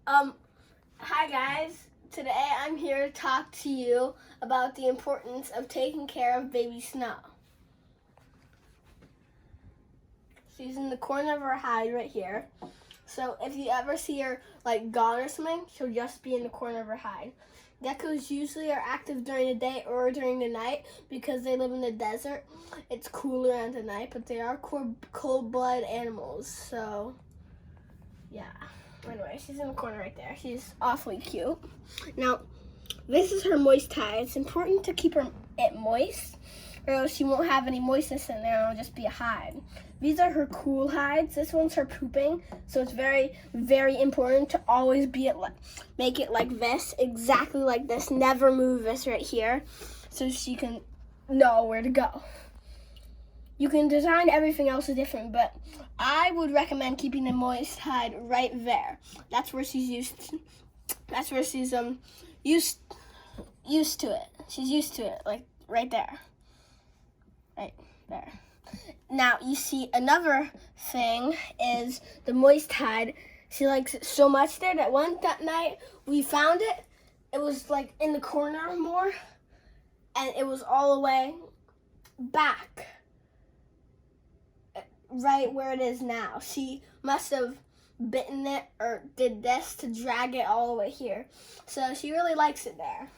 Um, Hi guys. Today I'm here to talk to you about the importance of taking care of baby Snow. She's in the corner of her hide right here. So if you ever see her gone or something, she'll just be in the corner of her hide. Geckos usually are active during the day or during the night because they live in the desert. It's cooler at the night, but they are cold-blooded animals. So, yeah. Anyway, she's in the corner right there. She's awfully cute. Now, this is her moist hide. It's important to keep it moist, or else she won't have any moistness in there. It'll just be a hide. These are her cool hides. This one's her pooping. So it's very, very important to always make it like this, exactly like this. Never move this right here, so she can know where to go. You can design everything else different, but I would recommend keeping the moist hide right there. That's where she's used to it. She's used to it, like right there. Right there. Now you see another thing is the moist hide. She likes it so much there that that night we found it. It was like in the corner more, and it was all the way back. Right where it is now. She must have bitten it or did this to drag it all the way here. So she really likes it there.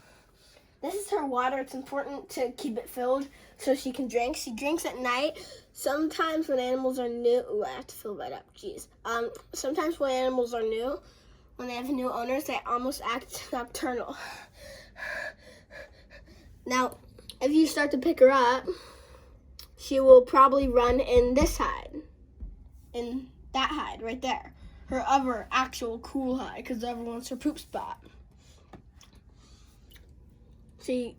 This is her water. It's important to keep it filled so she can drink. She drinks at night. Sometimes when animals are new, ooh, I have to fill that up, jeez. Sometimes when animals are new, when they have new owners, they almost act nocturnal. Now, if you start to pick her up, she will probably run in this hide, in that hide right there. Her other actual cool hide, because the other one's her poop spot. She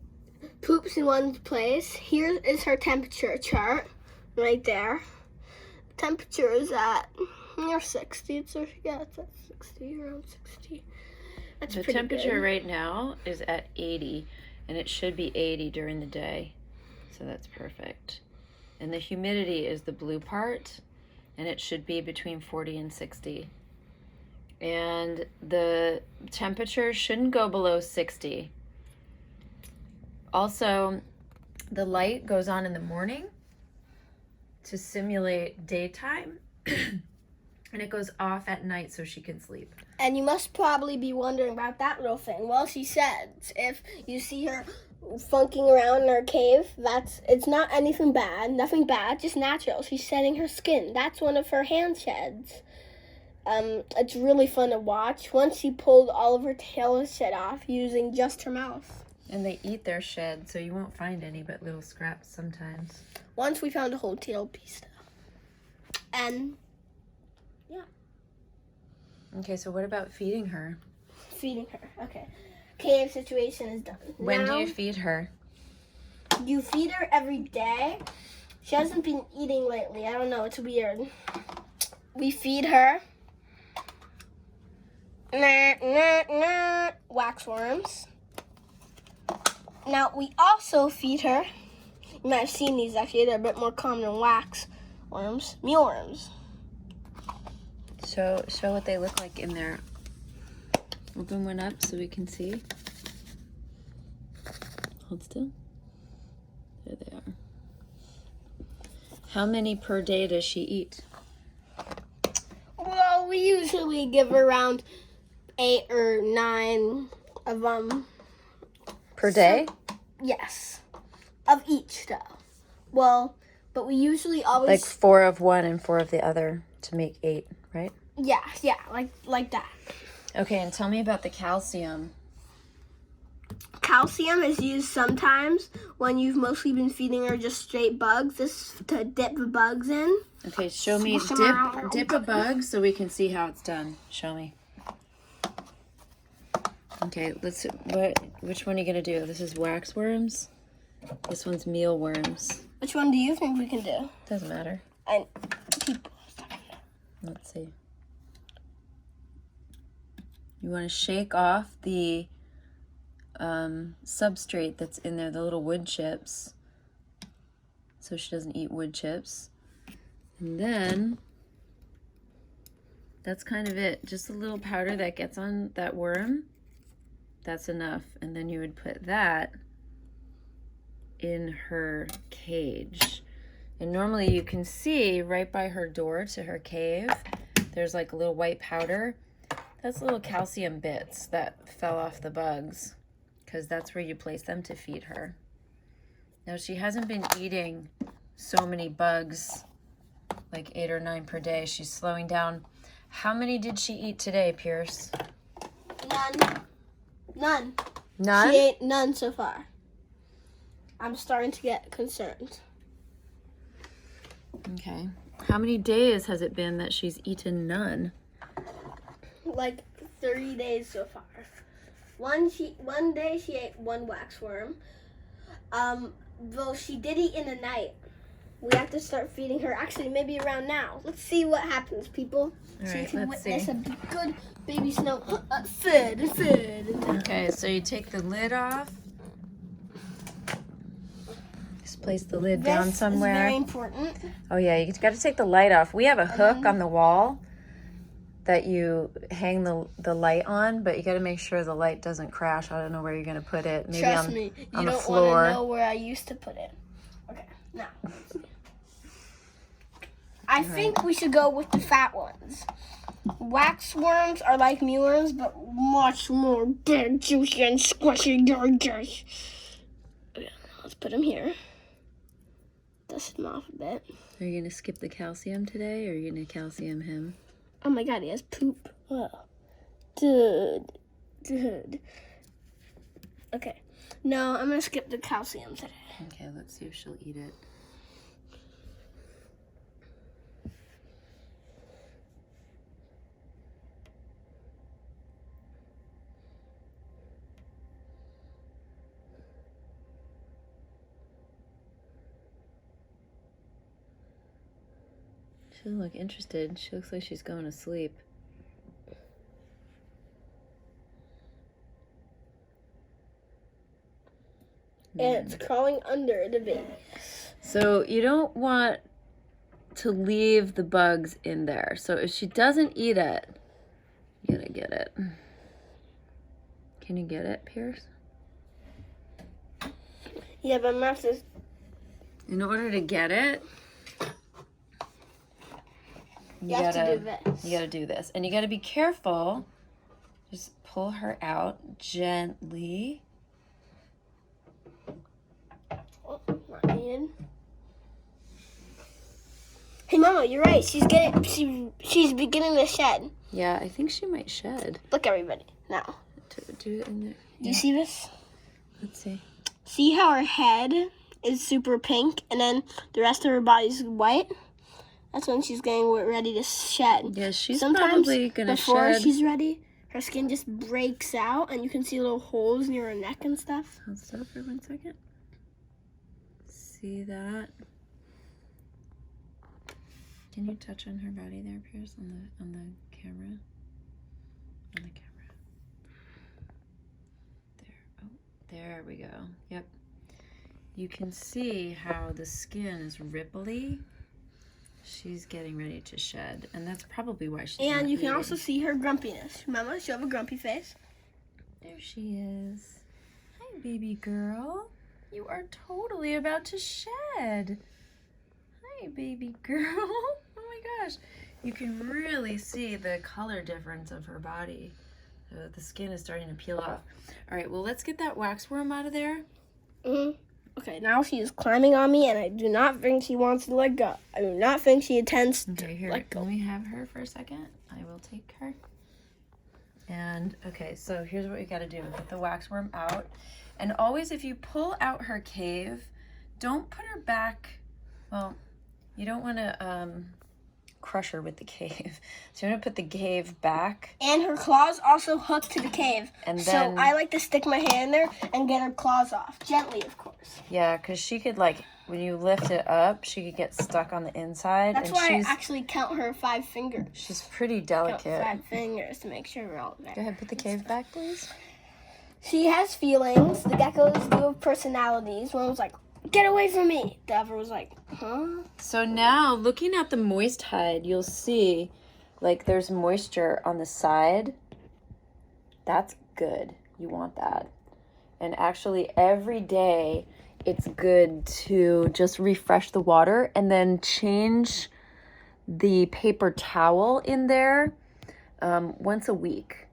poops in one place. Here is her temperature chart, right there. Temperature is at near 60. So yeah, it's at 60, around 60. That's the temperature good. Right now is at 80, and it should be 80 during the day. So that's perfect. And the humidity is the blue part, and it should be between 40 and 60. And the temperature shouldn't go below 60. Also, the light goes on in the morning to simulate daytime, and it goes off at night so she can sleep. And you must probably be wondering about that little thing. Well, she said if you see her funking around in her cave, it's not anything bad, nothing bad, just natural. She's shedding her skin. That's one of her hand sheds. It's really fun to watch. Once she pulled all of her tail shed off using just her mouth. And they eat their shed, so you won't find any but little scraps sometimes. Once we found a whole tail piece though. And yeah. Okay, so what about feeding her? Feeding her, okay. Cave situation is done. When do you feed her? You feed her every day. She hasn't been eating lately. I don't know. It's weird. We feed her waxworms. Now, we also feed her, you might have seen these actually. They're a bit more common than waxworms. Mealworms. So, show what they look like in there. Open one up so we can see. Hold still. There they are. How many per day does she eat? Well, we usually give her around 8 or 9 of them. Per day? Yes. Of each, though. Well, but we usually always... Like 4 of one and 4 of the other to make 8, right? Yeah, like that. Okay, and tell me about the calcium. Calcium is used sometimes when you've mostly been feeding her just straight bugs. This to dip the bugs in. Okay, show me dip a bug so we can see how it's done. Show me. Okay, which one are you gonna do? This is waxworms. This one's mealworms. Which one do you think we can do? Doesn't matter. And people. Let's see. You want to shake off the substrate that's in there, the little wood chips, so she doesn't eat wood chips. And then That's kind of it. Just a little powder that gets on that worm. That's enough. And then you would put that in her cage. And normally you can see right by her door to her cave, there's like a little white powder. That's little calcium bits that fell off the bugs, because that's where you place them to feed her. Now, she hasn't been eating so many bugs, like 8 or 9 per day. She's slowing down. How many did she eat today, Pierce? None. None? She ate none so far. I'm starting to get concerned. Okay. How many days has it been that she's eaten none? Like 30 days so far. One day she ate 1 waxworm. Though she did eat in the night. We have to start feeding her actually maybe around now. Let's see what happens, people. All so you right, can let's witness see. a good baby snow food. Okay, so you take the lid off. Just place the lid down This somewhere. is very important. Oh yeah, you got to take the light off. We have a hook on the wall that you hang the light on, but you got to make sure the light doesn't crash. I don't know where you're going to put it. Maybe Trust on, me, you on the don't floor. want to know where I used to put it. Okay, now. I think we should go with the fat ones. Wax worms are like mealworms, but much more big, juicy, and squishy. Okay, let's put them here. Dust them off a bit. Are you going to skip the calcium today, or are you going to calcium him? Oh my god, he has poop. Oh. Dude. Okay. No, I'm going to skip the calcium today. Okay, let's see if she'll eat it. She doesn't look interested. She looks like she's going to sleep. And it's crawling under the baby. So you don't want to leave the bugs in there. So if she doesn't eat it, you gotta get it. Can you get it, Pierce? Yeah, but Master. In order to get it, You have to do this. You gotta do this. And you gotta be careful. Just pull her out gently. Oh, not needed. Hey, Mama, you're right. She's beginning to shed. Yeah, I think she might shed. Look, everybody. Now, Do it in there. do you see this? Let's see. See how her head is super pink and then the rest of her body's white? That's when she's getting ready to shed. Yeah, she's Sometimes probably gonna before shed. she's ready, her skin just breaks out and you can see little holes near her neck and stuff. Hold still for 1 second. See that? Can you touch on her body there, Pierce, on the camera? On the camera. There. Oh, there we go. Yep. You can see how the skin is ripply. She's getting ready to shed, and that's probably why she's not And you can eating. also see her grumpiness. Mama, she'll have a grumpy face. There she is. Hi, baby girl. You are totally about to shed. Hi, baby girl. Oh my gosh. You can really see the color difference of her body. The skin is starting to peel off. All right, well, let's get that waxworm out of there. Okay, now she is climbing on me, and I do not think she wants to let go. I do not think she intends to Okay, here, let go. let me have her for a second. I will take her. And, okay, so here's what we got to do. Get the waxworm out. And always, if you pull out her cave, don't put her back. Well, you don't want to crush her with the cave. So you're going to put the cave back. And her claws also hooked to the cave. And So then, I like to stick my hand in there and get her claws off. Gently, of course. yeah, because she could, like, when you lift it up, she could get stuck on the inside. That's and why she's, I actually count her 5 fingers. she's pretty Count delicate. 5 fingers to make sure we're all there. Go ahead, put the cave back, please. She has feelings. The geckos do have personalities. One was like, "Get away from me." The other was like, "Huh?" So now, looking at the moist hide, you'll see like there's moisture on the side, that's good. You want that. And actually every day it's good to just refresh the water and then change the paper towel in there once a week.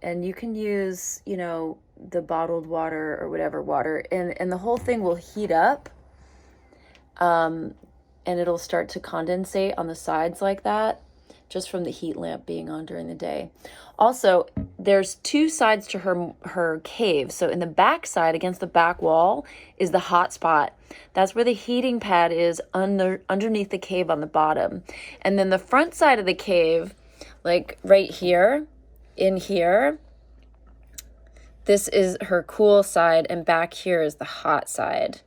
And you can use, you know, the bottled water or whatever water, and the whole thing will heat up, and it'll start to condensate on the sides like that, just from the heat lamp being on during the day. Also, there's two sides to her cave. So in the back side, against the back wall, is the hot spot. That's where the heating pad is underneath the cave on the bottom. And then the front side of the cave, like right here, in here, this is her cool side, and back here is the hot side.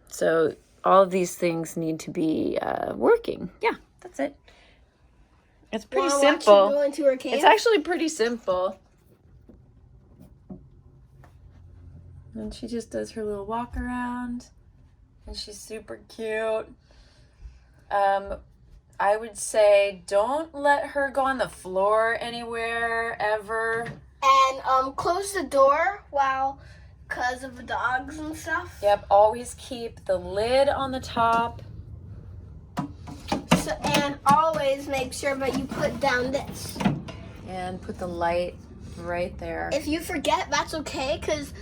So all of these things need to be working. Yeah, that's it. It's pretty simple. Go into her cave? It's actually pretty simple. And she just does her little walk around, and she's super cute. I would say don't let her go on the floor anywhere ever. And close the door because of the dogs and stuff. Yep, always keep the lid on the top. So, and always make sure that you put down this. And put the light right there. If you forget, that's okay, you can't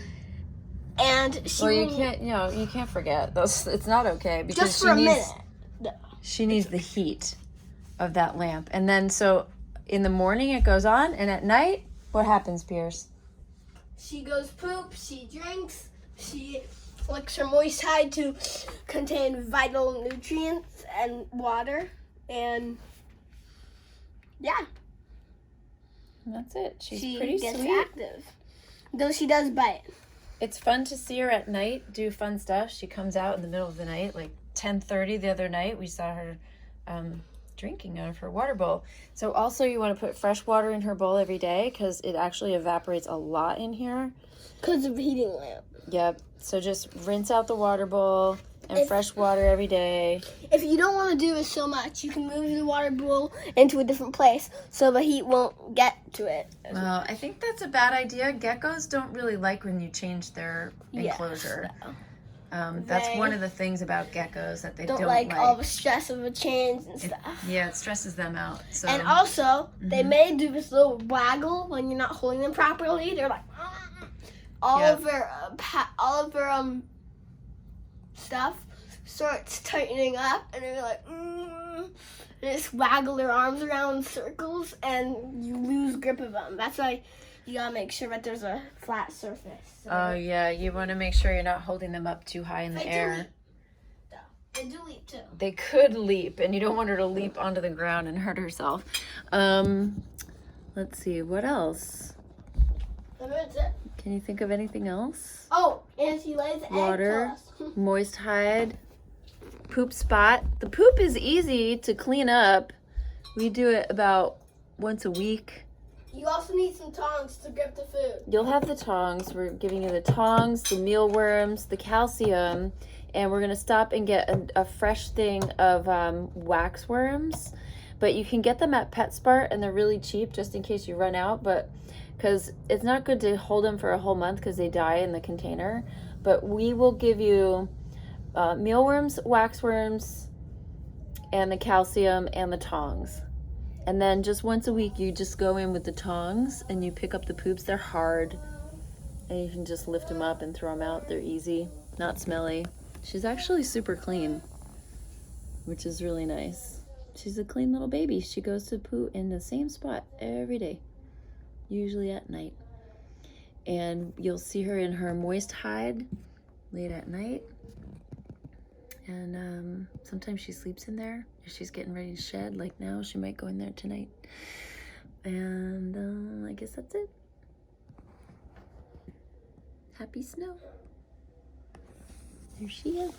forget. It's not okay because just for a minute. She needs the heat of that lamp. And then so in the morning it goes on, and at night, what happens, Pierce? She goes poop, she drinks, she licks her moist hide to contain vital nutrients and water, and yeah. And that's it. She pretty gets sweet. Active. Though she does bite. It's fun to see her at night do fun stuff. She comes out in the middle of the night, like 10:30 the other night. We saw her drinking out of her water bowl. So also you want to put fresh water in her bowl every day because it actually evaporates a lot in here. Because of the heating lamp. Yep. So just rinse out the water bowl and fresh water every day. If you don't want to do it so much, you can move the water bowl into a different place so the heat won't get to it. Well, I think that's a bad idea. Geckos don't really like when you change their enclosure. Yes, that's one of the things about geckos that they don't like all the stress of a change and stuff. It stresses them out. So. And also, they may do this little waggle when you're not holding them properly. They're like, all of their stuff starts tightening up, and they're like, and they just waggle their arms around in circles, and you lose grip of them. That's why you gotta make sure that there's a flat surface. So you want to make sure you're not holding them up too high in the air. They do leap too. They could leap, and you don't want her to leap onto the ground and hurt herself. Let's see, what else? That's it. Can you think of anything else? Oh, and she lays eggs. Water, moist hide, poop spot. The poop is easy to clean up. We do it about once a week. You also need some tongs to grip the food. You'll have the tongs. We're giving you the tongs, the mealworms, the calcium, and we're going to stop and get a fresh thing of wax worms. But you can get them at PetSmart, and they're really cheap just in case you run out. But because it's not good to hold them for a whole month because they die in the container. But we will give you mealworms, waxworms, and the calcium and the tongs. And then just once a week, you just go in with the tongs and you pick up the poops. They're hard, and you can just lift them up and throw them out. They're easy, not smelly. She's actually super clean, which is really nice. She's a clean little baby. She goes to poo in the same spot every day, usually at night. And you'll see her in her moist hide late at night. And sometimes she sleeps in there if she's getting ready to shed. Like now, she might go in there tonight. And I guess that's it. Happy snow. There she is.